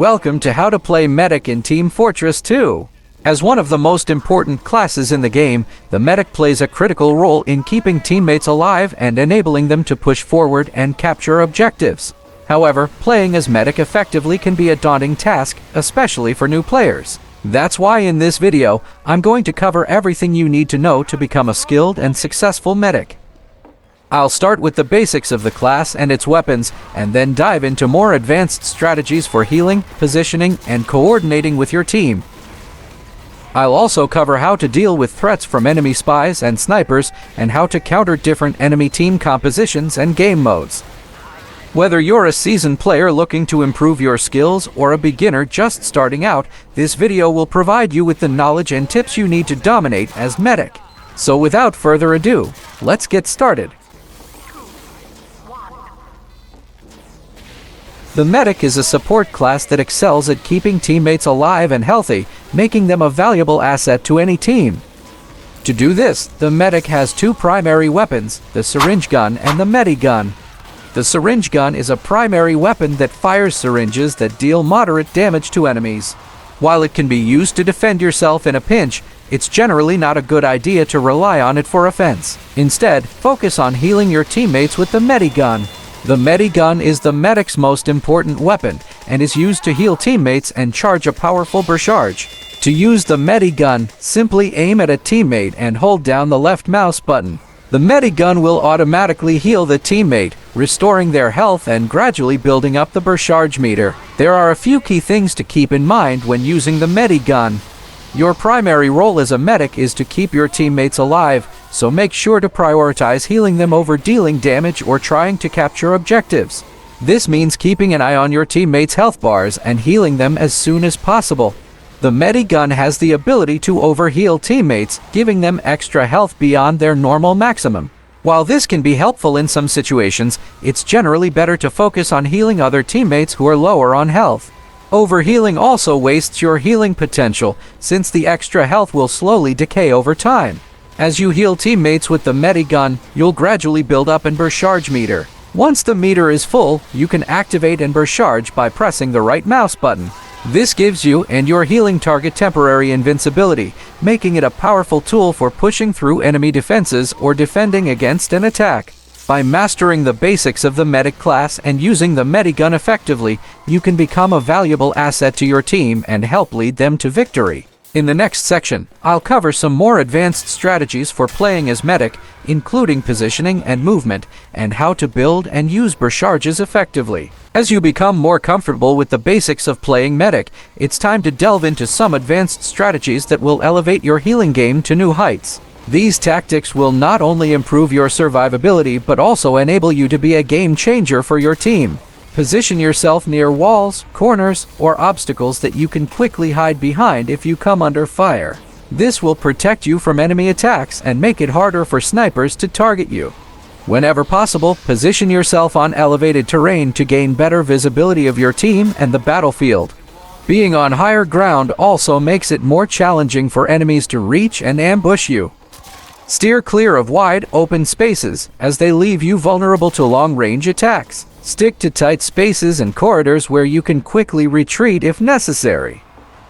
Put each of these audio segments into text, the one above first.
Welcome to How to Play Medic in Team Fortress 2. As one of the most important classes in the game, the Medic plays a critical role in keeping teammates alive and enabling them to push forward and capture objectives. However, playing as Medic effectively can be a daunting task, especially for new players. That's why in this video, I'm going to cover everything you need to know to become a skilled and successful Medic. I'll start with the basics of the class and its weapons, and then dive into more advanced strategies for healing, positioning, and coordinating with your team. I'll also cover how to deal with threats from enemy spies and snipers, and how to counter different enemy team compositions and game modes. Whether you're a seasoned player looking to improve your skills or a beginner just starting out, this video will provide you with the knowledge and tips you need to dominate as Medic. So without further ado, let's get started. The Medic is a support class that excels at keeping teammates alive and healthy, making them a valuable asset to any team. To do this, the Medic has two primary weapons, the Syringe Gun and the Medi Gun. The Syringe Gun is a primary weapon that fires syringes that deal moderate damage to enemies. While it can be used to defend yourself in a pinch, it's generally not a good idea to rely on it for offense. Instead, focus on healing your teammates with the Medi Gun. The Medi Gun is the Medic's most important weapon and is used to heal teammates and charge a powerful Übercharge. To use the Medi Gun, simply aim at a teammate and hold down the left mouse button. The Medi Gun will automatically heal the teammate, restoring their health and gradually building up the Übercharge meter. There are a few key things to keep in mind when using the Medi Gun. Your primary role as a Medic is to keep your teammates alive, so make sure to prioritize healing them over dealing damage or trying to capture objectives. This means keeping an eye on your teammates' health bars and healing them as soon as possible. The Medi Gun has the ability to overheal teammates, giving them extra health beyond their normal maximum. While this can be helpful in some situations, it's generally better to focus on healing other teammates who are lower on health. Overhealing also wastes your healing potential, since the extra health will slowly decay over time. As you heal teammates with the Medi Gun, you'll gradually build up an Übercharge meter. Once the meter is full, you can activate an Übercharge by pressing the right mouse button. This gives you and your healing target temporary invincibility, making it a powerful tool for pushing through enemy defenses or defending against an attack. By mastering the basics of the Medic class and using the Medi Gun effectively, you can become a valuable asset to your team and help lead them to victory. In the next section, I'll cover some more advanced strategies for playing as Medic, including positioning and movement, and how to build and use Übercharges effectively. As you become more comfortable with the basics of playing Medic, it's time to delve into some advanced strategies that will elevate your healing game to new heights. These tactics will not only improve your survivability but also enable you to be a game changer for your team. Position yourself near walls, corners, or obstacles that you can quickly hide behind if you come under fire. This will protect you from enemy attacks and make it harder for snipers to target you. Whenever possible, position yourself on elevated terrain to gain better visibility of your team and the battlefield. Being on higher ground also makes it more challenging for enemies to reach and ambush you. Steer clear of wide, open spaces, as they leave you vulnerable to long-range attacks. Stick to tight spaces and corridors where you can quickly retreat if necessary.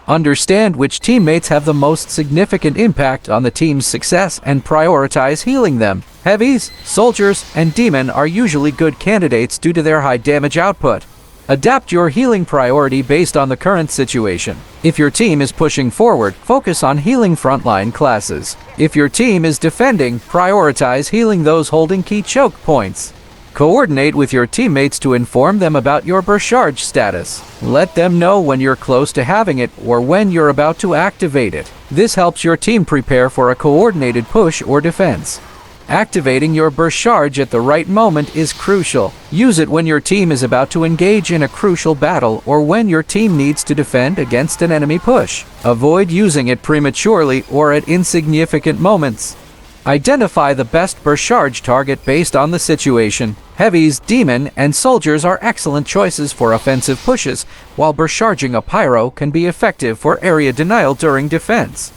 Understand which teammates have the most significant impact on the team's success and prioritize healing them. Heavies, soldiers, and demon are usually good candidates due to their high damage output. Adapt your healing priority based on the current situation. If your team is pushing forward, focus on healing frontline classes. If your team is defending, prioritize healing those holding key choke points. Coordinate with your teammates to inform them about your Übercharge status. Let them know when you're close to having it or when you're about to activate it. This helps your team prepare for a coordinated push or defense. Activating your Übercharge at the right moment is crucial. Use it when your team is about to engage in a crucial battle or when your team needs to defend against an enemy push. Avoid using it prematurely or at insignificant moments. Identify the best Übercharge target based on the situation. Heavies, demon, and soldiers are excellent choices for offensive pushes, while Übercharging a pyro can be effective for area denial during defense.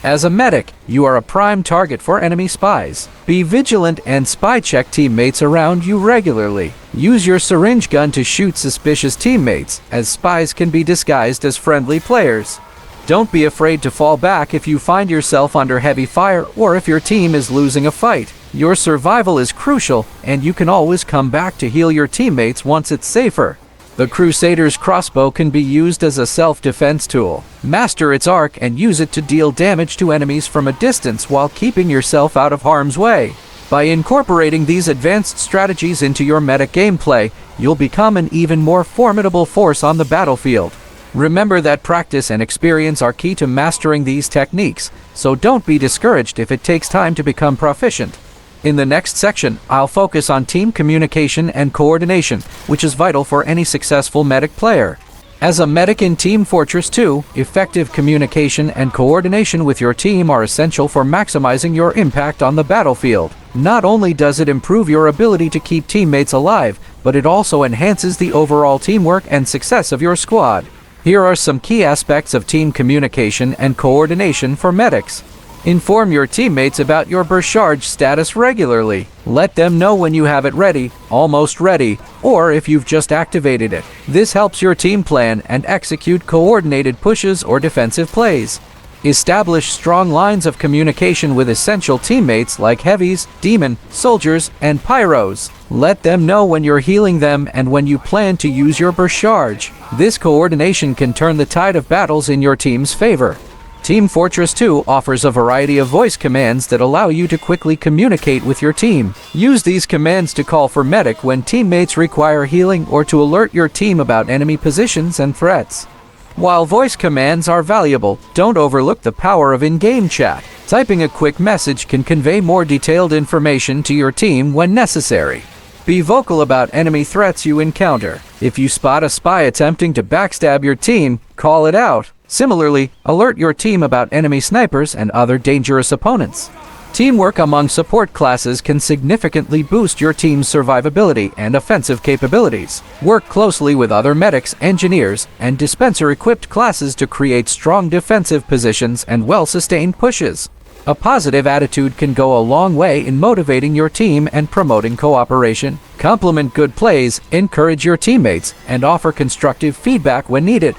As a medic, you are a prime target for enemy spies. Be vigilant and spy check teammates around you regularly. Use your syringe gun to shoot suspicious teammates, as spies can be disguised as friendly players. Don't be afraid to fall back if you find yourself under heavy fire or if your team is losing a fight. Your survival is crucial, and you can always come back to heal your teammates once it's safer. The Crusader's crossbow can be used as a self-defense tool. Master its arc and use it to deal damage to enemies from a distance while keeping yourself out of harm's way. By incorporating these advanced strategies into your medic gameplay, you'll become an even more formidable force on the battlefield. Remember that practice and experience are key to mastering these techniques, so don't be discouraged if it takes time to become proficient. In the next section, I'll focus on team communication and coordination, which is vital for any successful medic player. As a medic in Team Fortress 2, effective communication and coordination with your team are essential for maximizing your impact on the battlefield. Not only does it improve your ability to keep teammates alive, but it also enhances the overall teamwork and success of your squad. Here are some key aspects of team communication and coordination for medics. Inform your teammates about your Übercharges status regularly. Let them know when you have it ready, almost ready, or if you've just activated it. This helps your team plan and execute coordinated pushes or defensive plays. Establish strong lines of communication with essential teammates like heavies, demon, soldiers, and pyros. Let them know when you're healing them and when you plan to use your Übercharges. This coordination can turn the tide of battles in your team's favor. Team Fortress 2 offers a variety of voice commands that allow you to quickly communicate with your team. Use these commands to call for medic when teammates require healing or to alert your team about enemy positions and threats. While voice commands are valuable, don't overlook the power of in-game chat. Typing a quick message can convey more detailed information to your team when necessary. Be vocal about enemy threats you encounter. If you spot a spy attempting to backstab your team, call it out. Similarly, alert your team about enemy snipers and other dangerous opponents. Teamwork among support classes can significantly boost your team's survivability and offensive capabilities. Work closely with other medics, engineers, and dispenser-equipped classes to create strong defensive positions and well-sustained pushes. A positive attitude can go a long way in motivating your team and promoting cooperation. Compliment good plays, encourage your teammates, and offer constructive feedback when needed.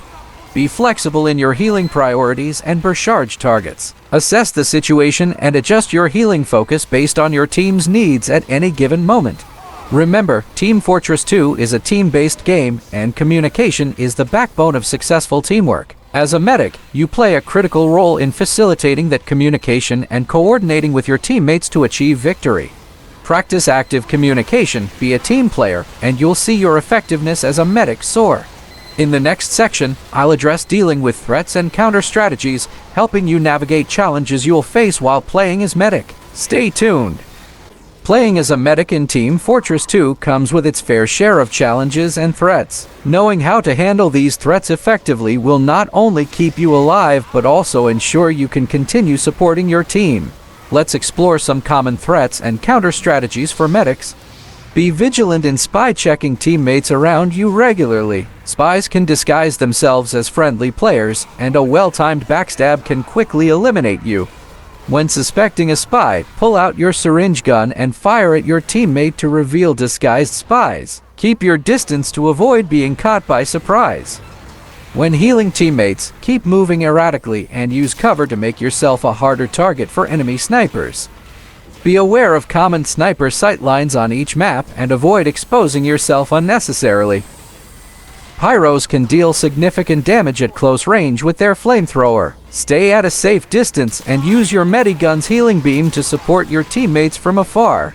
Be flexible in your healing priorities and Übercharges targets. Assess the situation and adjust your healing focus based on your team's needs at any given moment. Remember, Team Fortress 2 is a team-based game, and communication is the backbone of successful teamwork. As a medic, you play a critical role in facilitating that communication and coordinating with your teammates to achieve victory. Practice active communication, be a team player, and you'll see your effectiveness as a medic soar. In the next section, I'll address dealing with threats and counter strategies, helping you navigate challenges you'll face while playing as medic. Stay tuned! Playing as a medic in Team Fortress 2 comes with its fair share of challenges and threats. Knowing how to handle these threats effectively will not only keep you alive, but also ensure you can continue supporting your team. Let's explore some common threats and counter strategies for medics. Be vigilant in spy checking teammates around you regularly. Spies can disguise themselves as friendly players, and a well-timed backstab can quickly eliminate you. When suspecting a spy, pull out your syringe gun and fire at your teammate to reveal disguised spies. Keep your distance to avoid being caught by surprise. When healing teammates, keep moving erratically and use cover to make yourself a harder target for enemy snipers. Be aware of common sniper sightlines on each map and avoid exposing yourself unnecessarily. Pyros can deal significant damage at close range with their flamethrower. Stay at a safe distance and use your Medi Gun's healing beam to support your teammates from afar.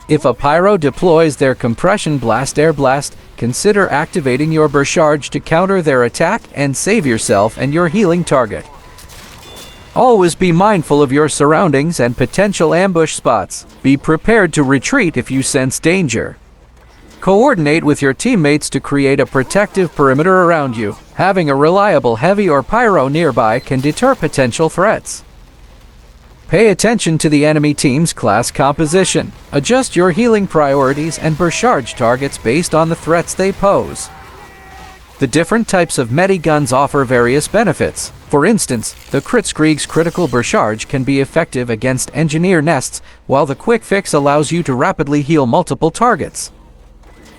If a pyro deploys their compression blast air blast, consider activating your Übercharges to counter their attack and save yourself and your healing target. Always be mindful of your surroundings and potential ambush spots. Be prepared to retreat if you sense danger. Coordinate with your teammates to create a protective perimeter around you. Having a reliable heavy or pyro nearby can deter potential threats. Pay attention to the enemy team's class composition. Adjust your healing priorities and Übercharges targets based on the threats they pose. The different types of Medi Guns offer various benefits. For instance, the Kritzkrieg's critical Übercharge can be effective against engineer nests, while the quick fix allows you to rapidly heal multiple targets.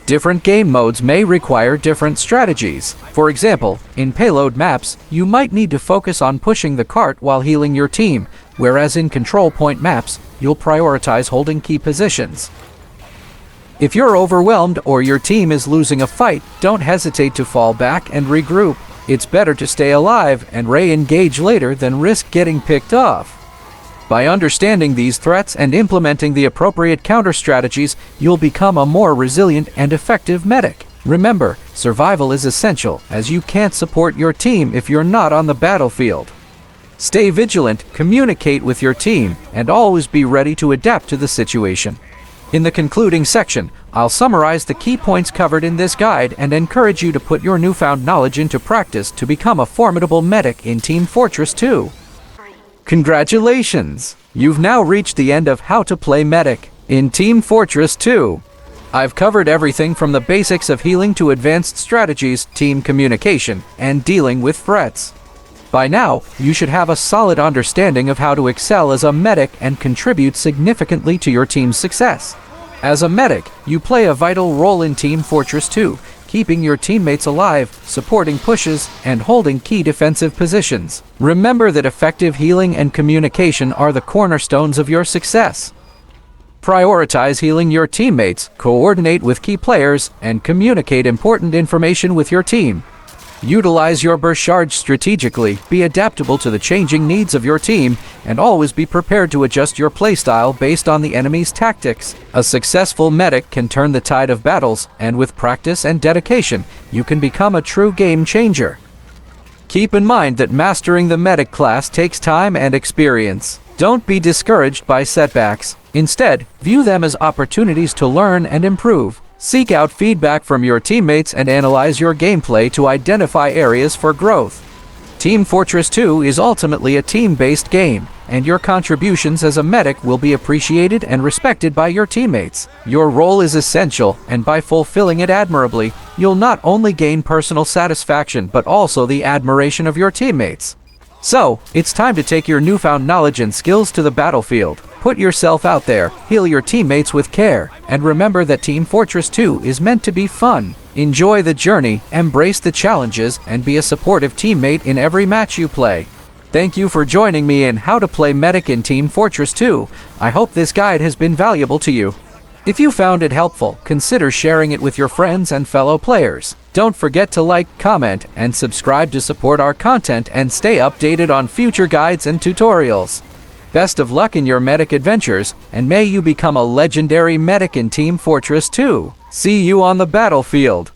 Different game modes may require different strategies. For example, in payload maps, you might need to focus on pushing the cart while healing your team, whereas in control point maps, you'll prioritize holding key positions. If you're overwhelmed or your team is losing a fight, don't hesitate to fall back and regroup. It's better to stay alive and re-engage later than risk getting picked off. By understanding these threats and implementing the appropriate counter strategies, you'll become a more resilient and effective medic. Remember, survival is essential, as you can't support your team if you're not on the battlefield. Stay vigilant, communicate with your team, and always be ready to adapt to the situation. In the concluding section, I'll summarize the key points covered in this guide and encourage you to put your newfound knowledge into practice to become a formidable medic in Team Fortress 2. Congratulations! You've now reached the end of how to play medic in Team Fortress 2. I've covered everything from the basics of healing to advanced strategies, team communication, and dealing with threats. By now, you should have a solid understanding of how to excel as a medic and contribute significantly to your team's success. As a medic, you play a vital role in Team Fortress 2, keeping your teammates alive, supporting pushes, and holding key defensive positions. Remember that effective healing and communication are the cornerstones of your success. Prioritize healing your teammates, coordinate with key players, and communicate important information with your team. Utilize your Übercharge strategically, be adaptable to the changing needs of your team, and always be prepared to adjust your playstyle based on the enemy's tactics. A successful medic can turn the tide of battles, and with practice and dedication, you can become a true game changer. Keep in mind that mastering the medic class takes time and experience. Don't be discouraged by setbacks. Instead, view them as opportunities to learn and improve. Seek out feedback from your teammates and analyze your gameplay to identify areas for growth. Team Fortress 2 is ultimately a team-based game, and your contributions as a medic will be appreciated and respected by your teammates. Your role is essential, and by fulfilling it admirably, you'll not only gain personal satisfaction but also the admiration of your teammates. So, it's time to take your newfound knowledge and skills to the battlefield. Put yourself out there, heal your teammates with care, and remember that Team Fortress 2 is meant to be fun. Enjoy the journey, embrace the challenges, and be a supportive teammate in every match you play. Thank you for joining me in How to Play Medic in Team Fortress 2. I hope this guide has been valuable to you. If you found it helpful, consider sharing it with your friends and fellow players. Don't forget to like, comment, and subscribe to support our content and stay updated on future guides and tutorials. Best of luck in your medic adventures, and may you become a legendary medic in Team Fortress 2. See you on the battlefield!